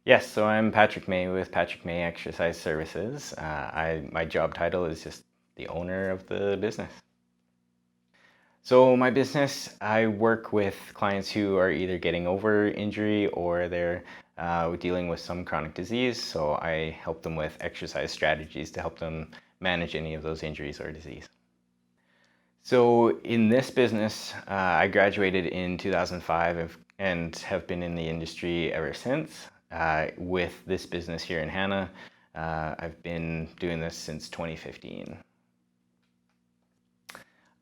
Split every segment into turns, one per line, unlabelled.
Yes, so I'm Patrick May with Patrick May Exercise Services. My job title is just the owner of the business. So my business, I work with clients who are either getting over injury or they're dealing with some chronic disease. So I help them with exercise strategies to help them manage any of those injuries or disease. So in this business, I graduated in 2005 and have been in the industry ever since. With this business here in Hanna, I've been doing this since 2015.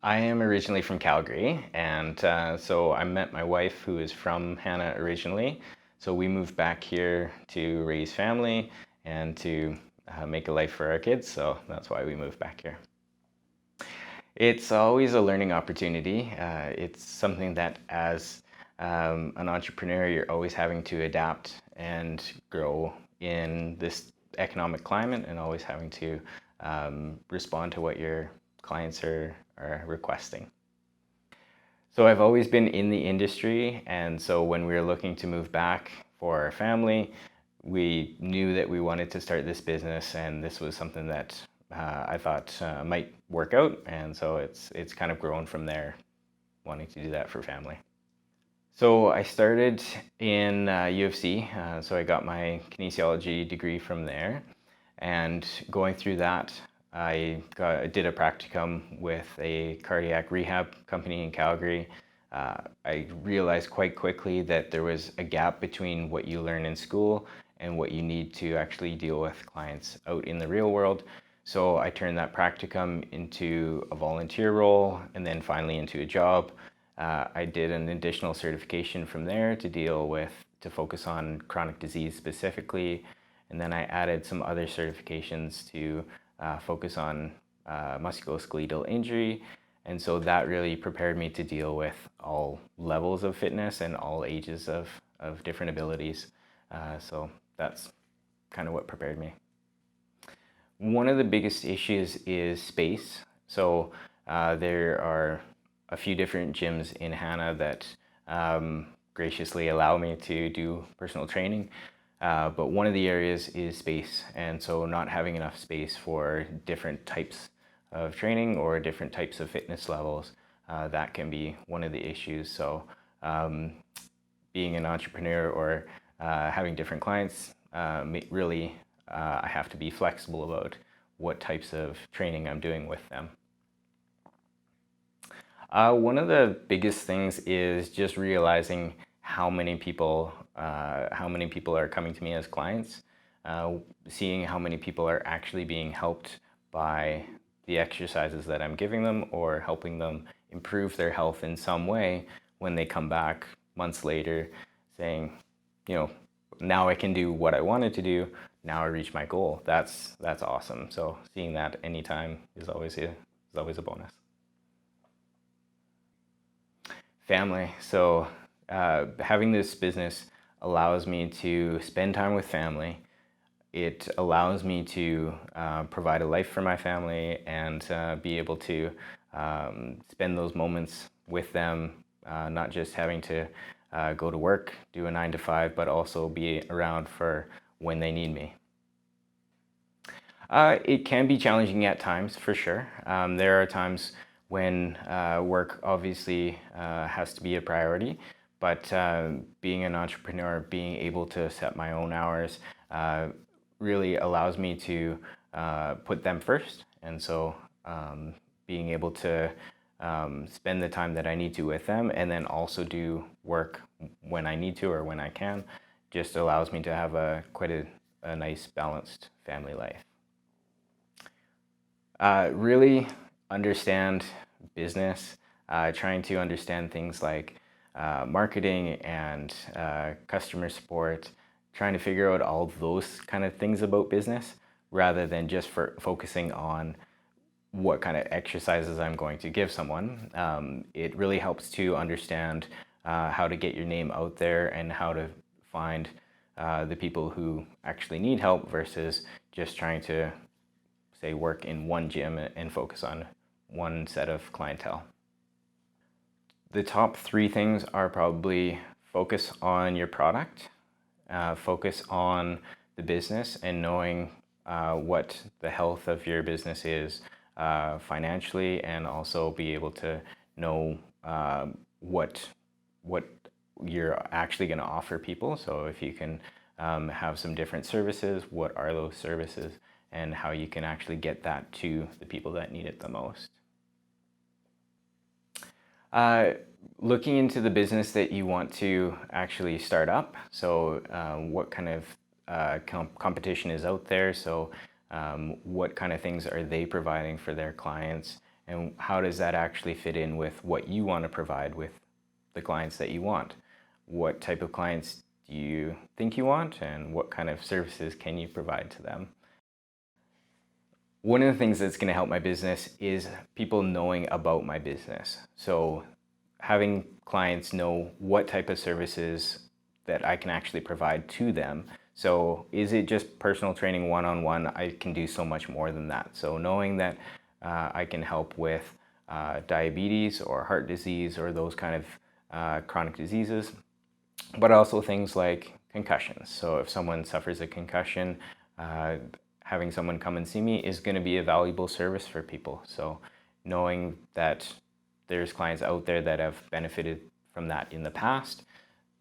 I am originally from Calgary, and so I met my wife, who is from Hanna originally. So we moved back here to raise family and to make a life for our kids. So that's why we moved back here. It's always a learning opportunity. It's something that as an entrepreneur, you're always having to adapt and grow in this economic climate and always having to respond to what your clients are requesting. So I've always been in the industry, and so when we were looking to move back for our family, we knew that we wanted to start this business, and this was something that I thought might work out, and so it's kind of grown from there, wanting to do that for family. So I started in U of C, so I got my kinesiology degree from there, and going through that, I did a practicum with a cardiac rehab company in Calgary. I realized quite quickly that there was a gap between what you learn in school and what you need to actually deal with clients out in the real world. So I turned that practicum into a volunteer role and then finally into a job. I did an additional certification from there to focus on chronic disease specifically. And then I added some other certifications to focus on musculoskeletal injury. And so that really prepared me to deal with all levels of fitness and all ages of different abilities. So that's kind of what prepared me. One of the biggest issues is space. So there are a few different gyms in Hanna that graciously allow me to do personal training. But one of the areas is space. And so not having enough space for different types of training or different types of fitness levels, that can be one of the issues. So being an entrepreneur or having different clients, really I have to be flexible about what types of training I'm doing with them. One of the biggest things is just realizing how many people are coming to me as clients, seeing how many people are actually being helped by the exercises that I'm giving them or helping them improve their health in some way when they come back months later saying, now I can do what I wanted to do. Now I reach my goal. That's awesome. So seeing that anytime is always a bonus. Family. So having this business allows me to spend time with family. It allows me to provide a life for my family and be able to spend those moments with them, not just having to go to work, do a 9 to 5, but also be around for when they need me. It can be challenging at times, for sure. There are times when work obviously has to be a priority, but being an entrepreneur, being able to set my own hours really allows me to put them first. And so being able to spend the time that I need to with them and then also do work when I need to or when I can just allows me to have quite a nice balanced family life. Really understand business, trying to understand things like marketing and customer support, trying to figure out all those kind of things about business rather than just focusing on what kind of exercises I'm going to give someone. It really helps to understand how to get your name out there and how to find the people who actually need help versus just trying to, say, work in one gym and focus on one set of clientele. The top 3 things are probably focus on your product, focus on the business and knowing what the health of your business is financially, and also be able to know what you're actually going to offer people. So if you can have some different services, what are those services, and how you can actually get that to the people that need it the most. Looking into the business that you want to actually start up. So what kind of competition is out there? So what kind of things are they providing for their clients? And how does that actually fit in with what you want to provide with the clients that you want? What type of clients do you think you want, and what kind of services can you provide to them? One of the things that's going to help my business is people knowing about my business. So having clients know what type of services that I can actually provide to them. So is it just personal training one-on-one? I can do so much more than that. So knowing that I can help with diabetes or heart disease or those kind of chronic diseases, but also things like concussions. So if someone suffers a concussion, having someone come and see me is going to be a valuable service for people. So knowing that there's clients out there that have benefited from that in the past,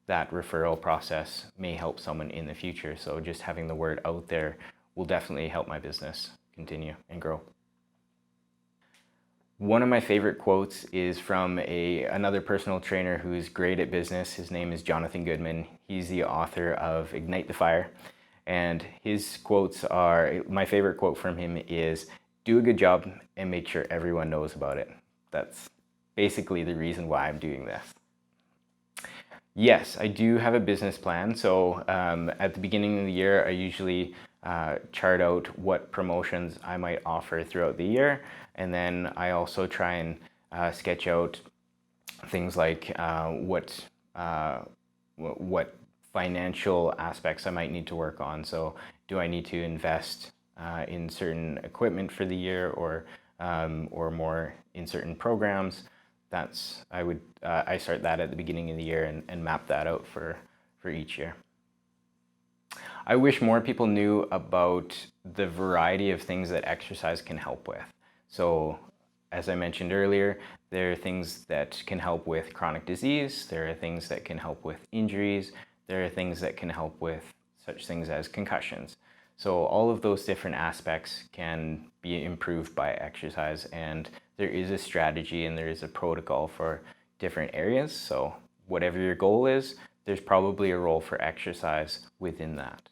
that referral process may help someone in the future. So just having the word out there will definitely help my business continue and grow. One of my favorite quotes is from another personal trainer who's great at business. His name is Jonathan Goodman. He's the author of Ignite the Fire. And his quotes are, my favorite quote from him is, "Do a good job and make sure everyone knows about it." That's basically the reason why I'm doing this. Yes, I do have a business plan. So at the beginning of the year, I usually chart out what promotions I might offer throughout the year. And then I also try and sketch out things like what financial aspects I might need to work on. So do I need to invest in certain equipment for the year, or more in certain programs? I start that at the beginning of the year and map that out for each year. I wish more people knew about the variety of things that exercise can help with. So as I mentioned earlier, there are things that can help with chronic disease, there are things that can help with injuries, there are things that can help with such things as concussions. So all of those different aspects can be improved by exercise, and there is a strategy and there is a protocol for different areas. So whatever your goal is, there's probably a role for exercise within that.